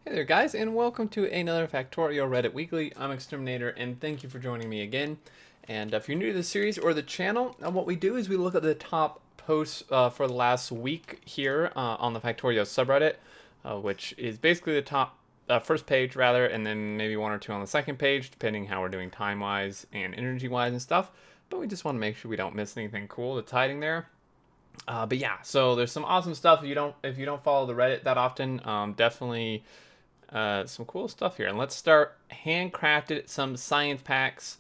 Hey there guys, and welcome to another Factorio Reddit Weekly. I'm Exterminator, and thank you for joining me again. And if you're new to the series or the channel, what we do is we look at the top posts for the last week here on the Factorio subreddit, which is basically the top first page rather, and then maybe one or two on the second page, depending how we're doing time-wise and energy-wise and stuff. But we just want to make sure we don't miss anything cool that's hiding there. But yeah, so there's some awesome stuff. If you don't follow the Reddit that often, definitely some cool stuff here. And let's start handcrafted some science packs.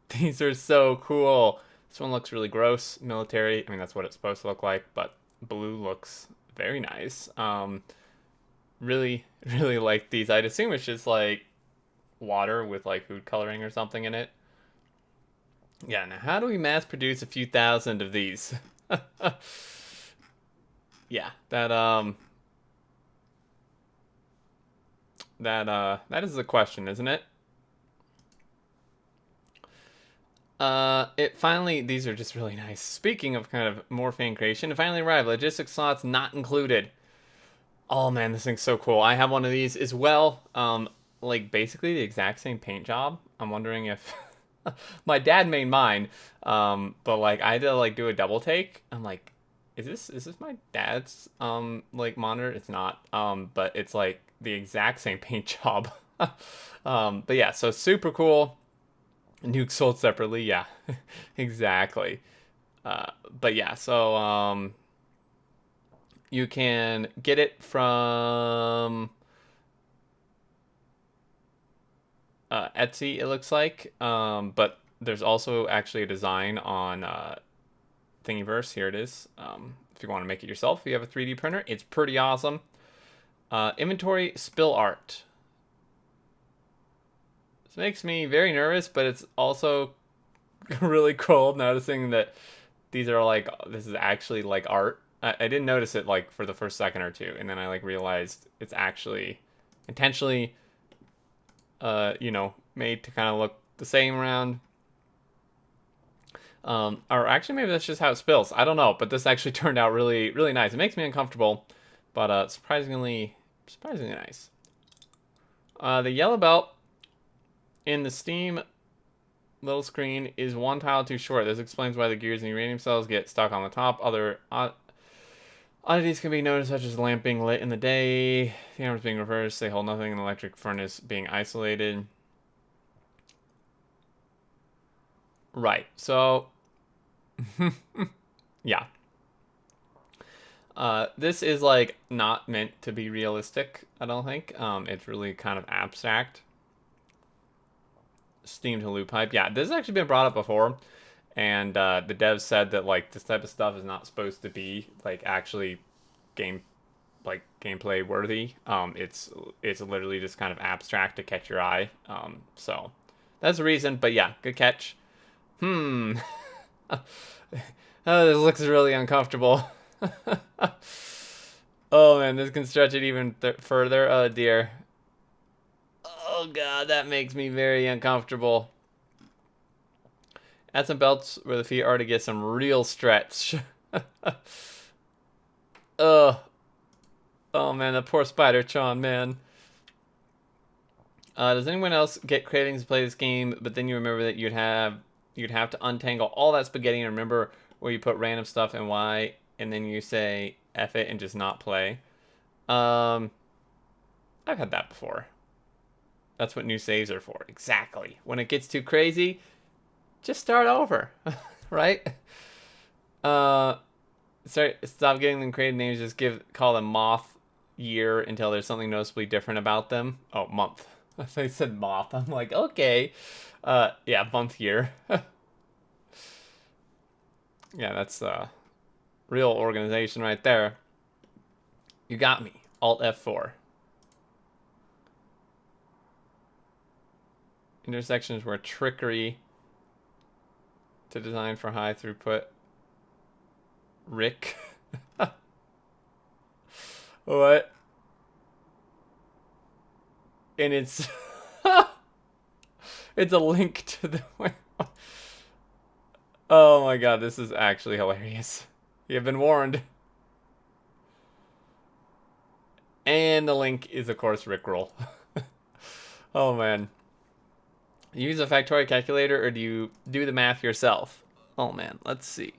These are so cool. This one looks really gross, military. I mean, that's what it's supposed to look like, but blue looks very nice. Really, really like these. I'd assume it's just like water with like food coloring or something in it. Yeah, now how do we mass produce a few thousand of these? Yeah, that is the question, isn't it? It finally, these are just really nice. Speaking of kind of more fan creation, it finally arrived. Logistics slots not included. Oh man, this thing's so cool. I have one of these as well. Like basically the exact same paint job. I'm wondering if my dad made mine. But like I had to like do a double take. I'm like, is this my dad's like monitor? It's not. But it's like the exact same paint job. But yeah, so super cool. Nuke sold separately, yeah, exactly. But yeah, so you can get it from Etsy, it looks like. But there's also actually a design on Thingiverse. Here it is. If you want to make it yourself, if you have a 3D printer, it's pretty awesome. Inventory spill art. This makes me very nervous, but it's also really cool noticing that these are like, this is actually like art. I didn't notice it like for the first second or two, and then I like realized it's actually intentionally made to kind of look the same around. Or actually maybe that's just how it spills. I don't know, but this actually turned out really, really nice. It makes me uncomfortable, but surprisingly nice. The yellow belt in the Steam little screen is one tile too short. This explains why the gears and uranium cells get stuck on the top. Other oddities can be noticed, such as the lamp being lit in the day, the arms being reversed, they hold nothing, and the electric furnace being isolated. Right, so, yeah. This is, like, not meant to be realistic, I don't think. It's really kind of abstract. Steam to loop pipe. Yeah, this has actually been brought up before. And the devs said that, like, this type of stuff is not supposed to be, like, actually gameplay worthy. It's literally just kind of abstract to catch your eye. So that's the reason. But yeah, good catch. Oh, this looks really uncomfortable. Oh man, this can stretch it even further. Oh dear. Oh god, that makes me very uncomfortable. Add some belts where the feet are to get some real stretch. Ugh. Oh man, the poor Spider Chon, man. Does anyone else get cravings to play this game, but then you remember that you'd have to untangle all that spaghetti and remember where you put random stuff and why, and then you say F it and just not play? Um, I've had that before. That's what new saves are for. Exactly. When it gets too crazy, just start over, right? Stop giving them creative names. Just call them Moth Year until there's something noticeably different about them. Oh, month. I said moth. I'm like, okay. Yeah, month year. Yeah, that's real organization right there. You got me. Alt F4. Intersections were trickery to design for high throughput. Rick. What? And it's it's a link to the Oh my god, this is actually hilarious. You've been warned. And the link is, of course, Rickroll. Oh, man. You use a Factorio calculator, or do you do the math yourself? Oh, man. Let's see.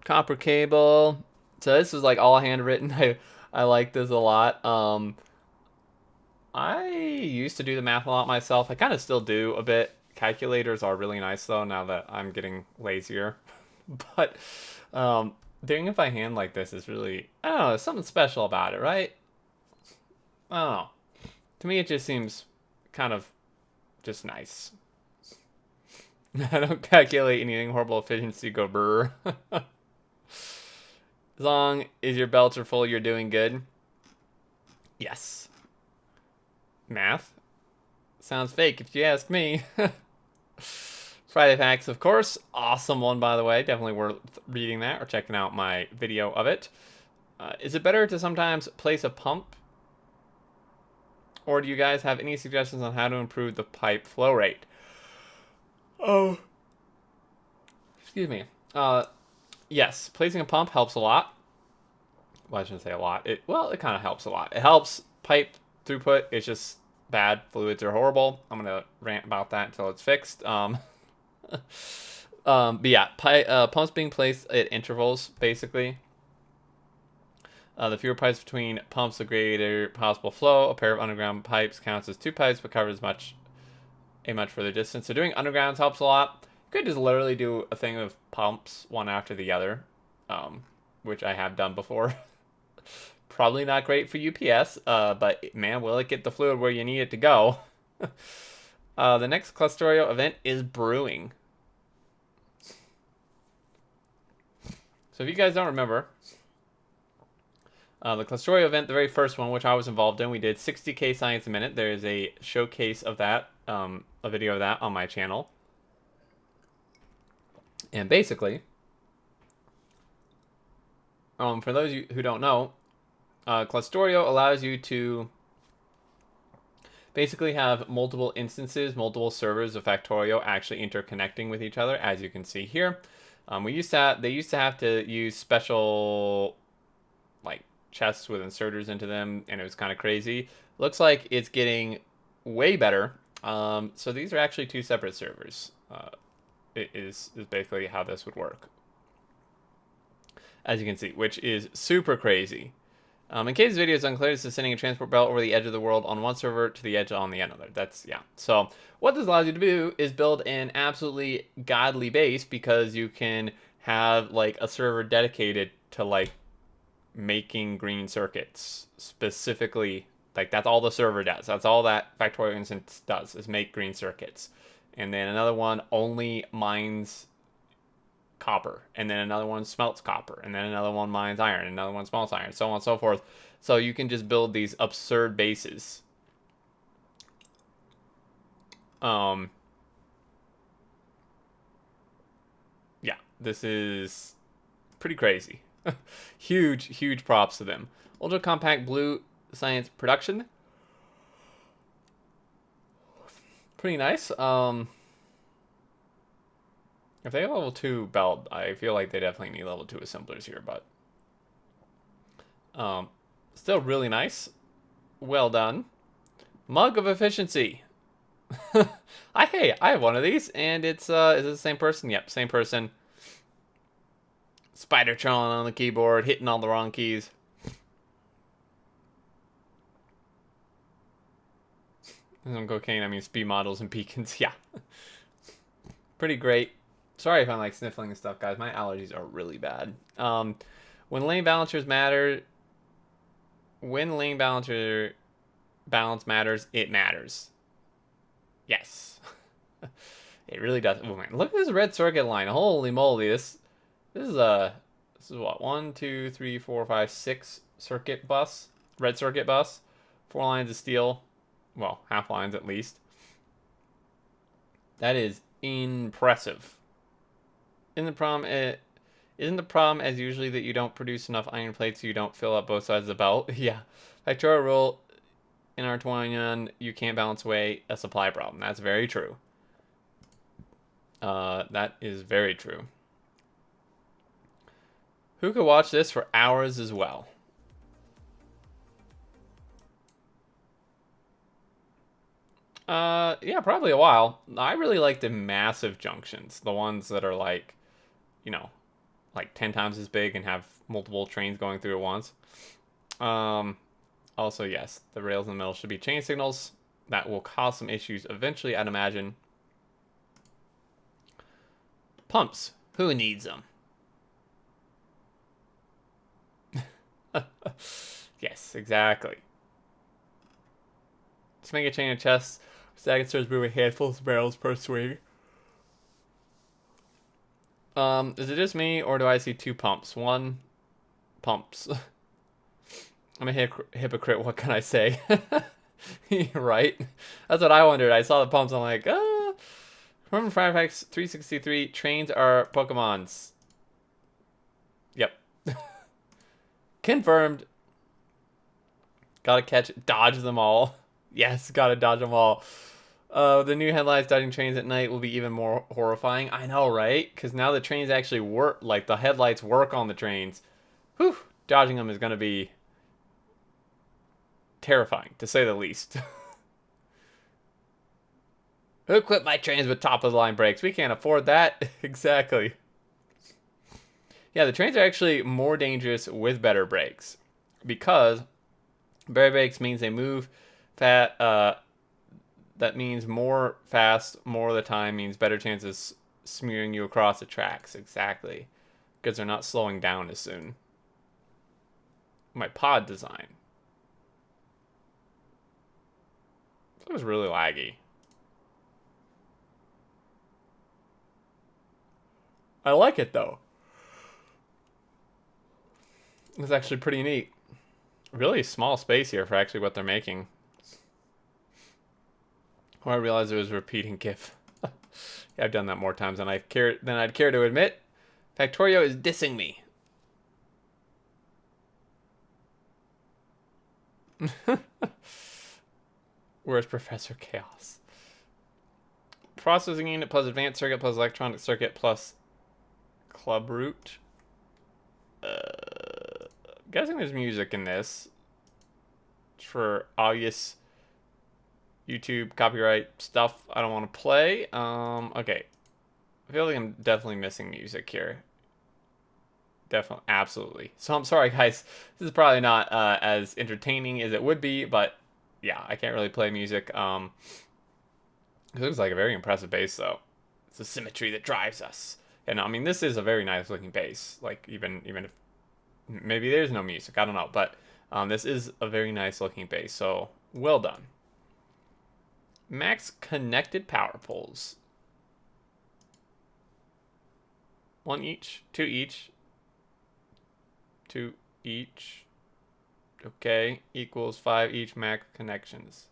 Copper cable. So this is like all handwritten. I like this a lot. I used to do the math a lot myself. I kind of still do a bit. Calculators are really nice though now that I'm getting lazier. But doing it by hand like this is really, I don't know, there's something special about it, right? I don't know. To me, it just seems kind of just nice. I don't calculate anything. Horrible efficiency, go brr. As long as your belts are full, you're doing good. Yes. Math? Sounds fake if you ask me. Friday Facts, of course. Awesome one, by the way. Definitely worth reading that or checking out my video of it. Is it better to sometimes place a pump? Or do you guys have any suggestions on how to improve the pipe flow rate? Oh. Excuse me. Yes, placing a pump helps a lot. Well, I shouldn't say a lot. It kind of helps a lot. It helps pipe throughput. It's just bad. Fluids are horrible. I'm gonna rant about that until it's fixed. But yeah, pumps being placed at intervals, basically. The fewer pipes between pumps, the greater possible flow. A pair of underground pipes counts as 2 pipes, but covers a much further distance. So doing undergrounds helps a lot. You could just literally do a thing of pumps one after the other, which I have done before. Probably not great for UPS, but man, will it get the fluid where you need it to go. The next Clustorio event is brewing. So if you guys don't remember, the Clustorio event, the very first one, which I was involved in, we did 60k science a minute. There is a showcase of that, a video of that on my channel. And basically, for those of you who don't know, Clustorio allows you to basically have multiple instances, multiple servers of Factorio actually interconnecting with each other, as you can see here. They used to have to use special like chests with inserters into them, and it was kind of crazy. Looks like it's getting way better. So these are actually 2 separate servers. It is basically how this would work, as you can see, which is super crazy. In case this video is unclear, this is sending a transport belt over the edge of the world on one server to the edge on the other. That's, yeah. So what this allows you to do is build an absolutely godly base, because you can have like a server dedicated to like making green circuits specifically. Like that's all the server does. That's all that Factorio instance does, is make green circuits. And then another one only mines copper, and then another one smelts copper, and then another one mines iron, and another one smelts iron, so on and so forth. So you can just build these absurd bases. Yeah, this is pretty crazy. Huge props to them. Ultra compact blue science production. Pretty nice. If they have level 2 belt, I feel like they definitely need level 2 assemblers here, but still really nice. Well done. Mug of efficiency. Hey, I have one of these, and it's is it the same person? Yep, same person. Spider-Tron on the keyboard, hitting all the wrong keys. On cocaine, I mean speed models and beacons. Yeah. Pretty great. Sorry if I'm like sniffling and stuff, guys. My allergies are really bad. When lane balancers matter, when lane balancer balance matters, it matters. Yes. It really does. Oh man, look at this red circuit line. Holy moly, this is what, 1, 2, 3, 4, 5, 6 circuit bus, red circuit bus, 4 lines of steel, well, half lines at least. That is impressive. Isn't the problem as usually that you don't produce enough iron plates so you don't fill up both sides of the belt? Yeah. Factorio rule in R21, you can't balance away a supply problem. That's very true. That is very true. Who could watch this for hours as well? Yeah, probably a while. I really like the massive junctions. The ones that are like, you know, like 10 times as big and have multiple trains going through at once. Also, yes, the rails in the middle should be chain signals. That will cause some issues eventually, I'd imagine. Pumps. Who needs them? Yes, exactly. Let's make a chain of chests. Staggered starts moving handfuls of barrels per swing. Is it just me, or do I see two pumps? One, pumps. I'm a hypocrite, what can I say? Right? That's what I wondered. I saw the pumps, I'm like, Remember Firefox 363, trains are Pokemons. Yep. Confirmed. Gotta catch, dodge them all. Yes, gotta dodge them all. The new headlights dodging trains at night will be even more horrifying. I know, right? Because now the trains actually work, like the headlights work on the trains. Whew, dodging them is gonna be terrifying, to say the least. Who equipped my trains with top-of-the-line brakes? We can't afford that. Exactly. Yeah, the trains are actually more dangerous with better brakes. Because better brakes means they move fast. That means more fast, more of the time means better chances smearing you across the tracks. Exactly. Because they're not slowing down as soon. My pod design. That was really laggy. I like it though. It's actually pretty neat. Really small space here for actually what they're making. Or I realized it was a repeating GIF. Yeah, I've done that more times than I'd care to admit. Factorio is dissing me. Where's Professor Chaos? Processing unit plus advanced circuit plus electronic circuit plus club root. I'm guessing there's music in this. For obvious YouTube copyright stuff I don't want to play. Okay. I feel like I'm definitely missing music here. Definitely, absolutely. So I'm sorry, guys. This is probably not as entertaining as it would be, but yeah, I can't really play music. It looks like a very impressive bass, though. It's the symmetry that drives us. And I mean, this is a very nice looking bass. Like even if maybe there's no music, I don't know, but this is a very nice looking bass. So well done. Max connected power poles. One each, two each. Two each. Okay, equals 5 each max connections.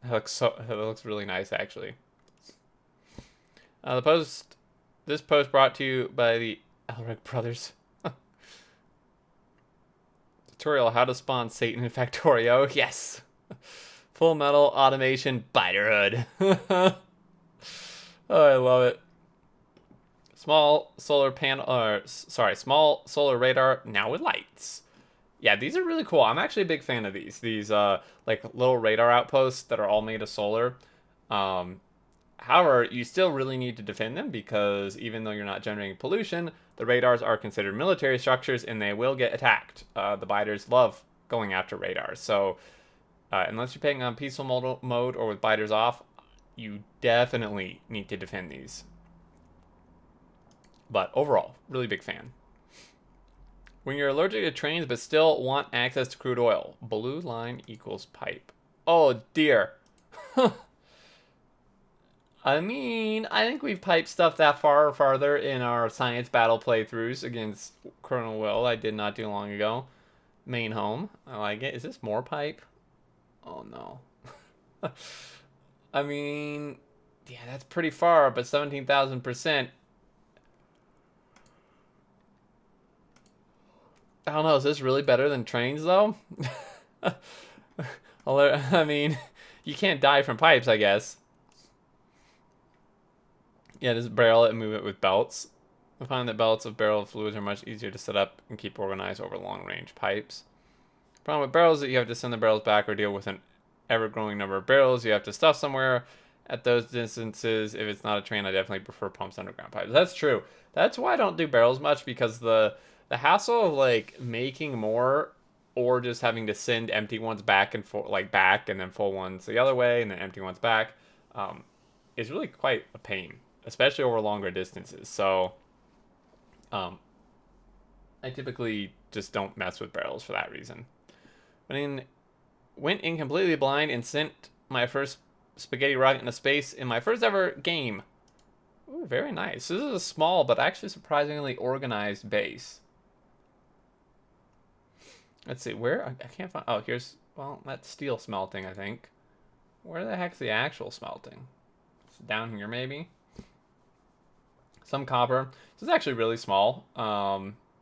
That looks really nice actually. This post brought to you by the Elric brothers. Tutorial how to spawn Satan in Factorio. Yes. Full metal automation biterhood. Oh, I love it. Small solar radar now with lights. Yeah, these are really cool. I'm actually a big fan of these. These like little radar outposts that are all made of solar. However, you still really need to defend them because even though you're not generating pollution, the radars are considered military structures and they will get attacked. The biters love going after radars. So unless you're playing on peaceful mode or with biters off, you definitely need to defend these. But overall, really big fan. When you're allergic to trains but still want access to crude oil, blue line equals pipe. Oh dear. I mean, I think we've piped stuff that far or farther in our science battle playthroughs against Colonel Will I did not too long ago. Main home. I like it. Is this more pipe? Oh no. I mean, yeah, that's pretty far, but 17,000%. I don't know, is this really better than trains, though? I mean, you can't die from pipes, I guess. Yeah, just barrel it and move it with belts. I find that belts of barrel fluids are much easier to set up and keep organized over long-range pipes. The problem with barrels is that you have to send the barrels back or deal with an ever-growing number of barrels you have to stuff somewhere. At those distances, if it's not a train, I definitely prefer pumps underground pipes. That's true. That's why I don't do barrels much, because the hassle of like making more or just having to send empty ones back and forth, like back and then full ones the other way and then empty ones back, is really quite a pain, especially over longer distances. So I typically just don't mess with barrels for that reason. Went in completely blind and sent my first spaghetti rocket into space in my first ever game. Ooh, very nice. This is a small but actually surprisingly organized base. Let's see, where? I can't find... Oh, here's... Well, that's steel smelting, I think. Where the heck's the actual smelting? It's down here, maybe? Some copper. This is actually really small.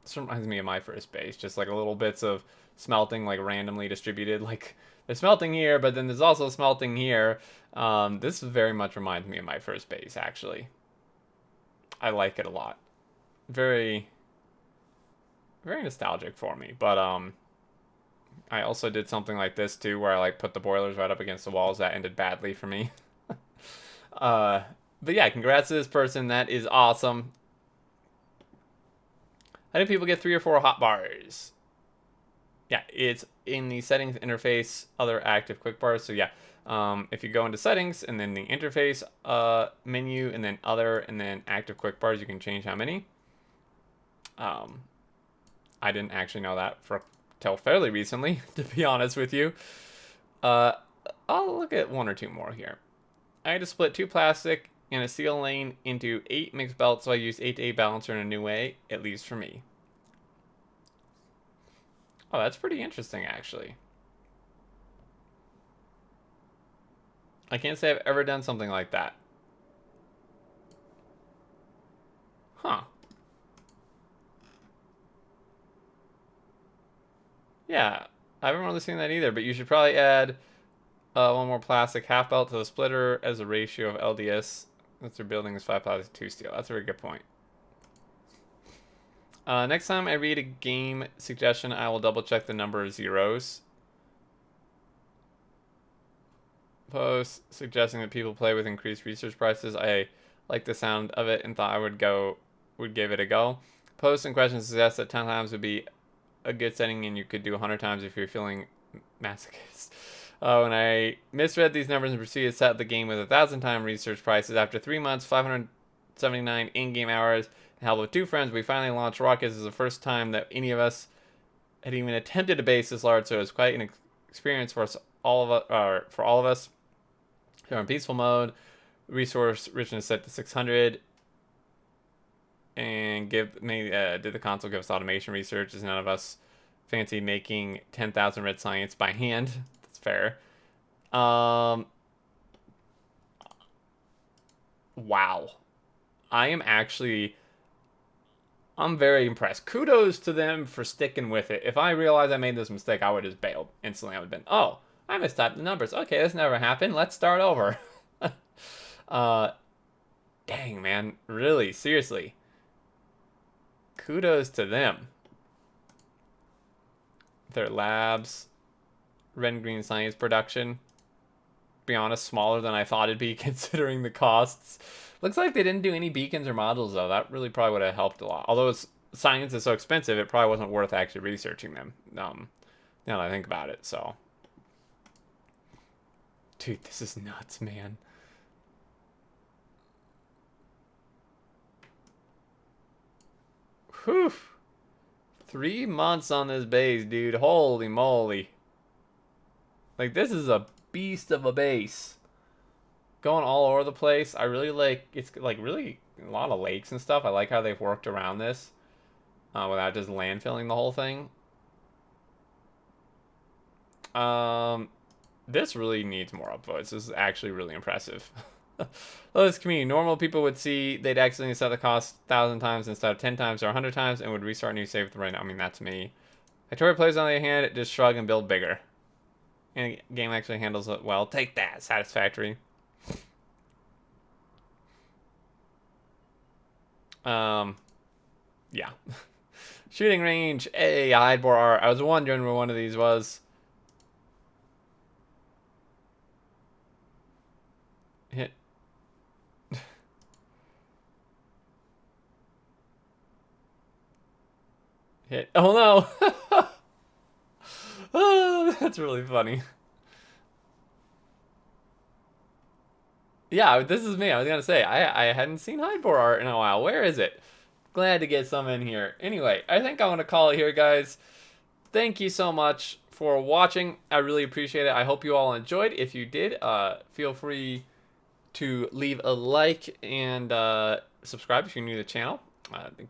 This reminds me of my first base. Just like little bits of smelting, like randomly distributed. Like, there's smelting here, but then there's also smelting here. This very much reminds me of my first base, actually. I like it a lot. Very, very nostalgic for me. But, I also did something like this, too, where I, like, put the boilers right up against the walls. That ended badly for me. But yeah, congrats to this person. That is awesome. How do people get 3 or 4 hotbars? Yeah, it's in the settings interface, other active quick bars. So yeah, if you go into settings and then the interface menu and then other and then active quick bars, you can change how many. I didn't actually know that till fairly recently, to be honest with you. I'll look at 1 or 2 more here. I had to split 2 plastic and a steel lane into 8 mixed belts, so I used 8 to 8 balancer in a new way, at least for me. Oh, that's pretty interesting, actually. I can't say I've ever done something like that. Huh. Yeah, I haven't really seen that either, but you should probably add 1 more plastic half belt to the splitter as a ratio of LDS. That's their building is 5 plastic, 2 steel. That's a very good point. Next time I read a game suggestion, I will double check the number of zeros. Post suggesting that people play with increased research prices. I like the sound of it and thought I would give it a go. Post in question suggests that 10 times would be a good setting and you could do 100 times if you're feeling masochist. When I misread these numbers and proceeded to set the game with 1,000 time research prices, after 3 months, 579 in-game hours, and help with 2 friends, we finally launched rockets. This is the first time that any of us had even attempted a base this large, so it was quite an experience for all of us. We're in peaceful mode, resource richness set to 600, and did the console give us automation research? As none of us fancy making 10,000 red science by hand. That's fair. Wow. I'm very impressed. Kudos to them for sticking with it. If I realized I made this mistake, I would have just bailed instantly. I would have been, oh, I mistyped the numbers. Okay, this never happened. Let's start over. Dang, man. Really, seriously. Kudos to them. Their labs, red and green science production. To be honest, smaller than I thought it'd be considering the costs. Looks like they didn't do any beacons or modules though. That really probably would have helped a lot. Although science is so expensive, it probably wasn't worth actually researching them. Now that I think about it, so. Dude, this is nuts, man. Whew. 3 months on this base, dude. Holy moly. Like, this is a beast of a base. Going all over the place. I really like, it's like really a lot of lakes and stuff. I like how they've worked around this without just landfilling the whole thing. This really needs more upvotes. This is actually really impressive. Well, this community, normal people would see they'd accidentally set the cost 1,000 times instead of 10 times or 100 times and would restart a new save with the right. I mean, that's me. Factorio players, on the other hand, just shrug and build bigger. And the game actually handles it well. Take that, satisfactory. Yeah. Shooting range. Hey, hide bore art. I was wondering where one of these was. Hit. Hit. Oh no. Oh, that's really funny. Yeah, this is me. I was gonna say I hadn't seen hide bore art in a while. Where is it? Glad to get some in here. Anyway, I think I want to call it here, guys. Thank you so much for watching. I really appreciate it. I hope you all enjoyed. If you did, feel free to leave a like and subscribe if you're new to the channel.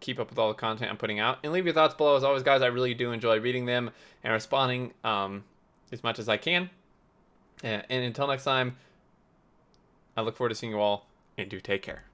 Keep up with all the content I'm putting out. And leave your thoughts below. As always, guys, I really do enjoy reading them and responding as much as I can. And until next time, I look forward to seeing you all, and do take care.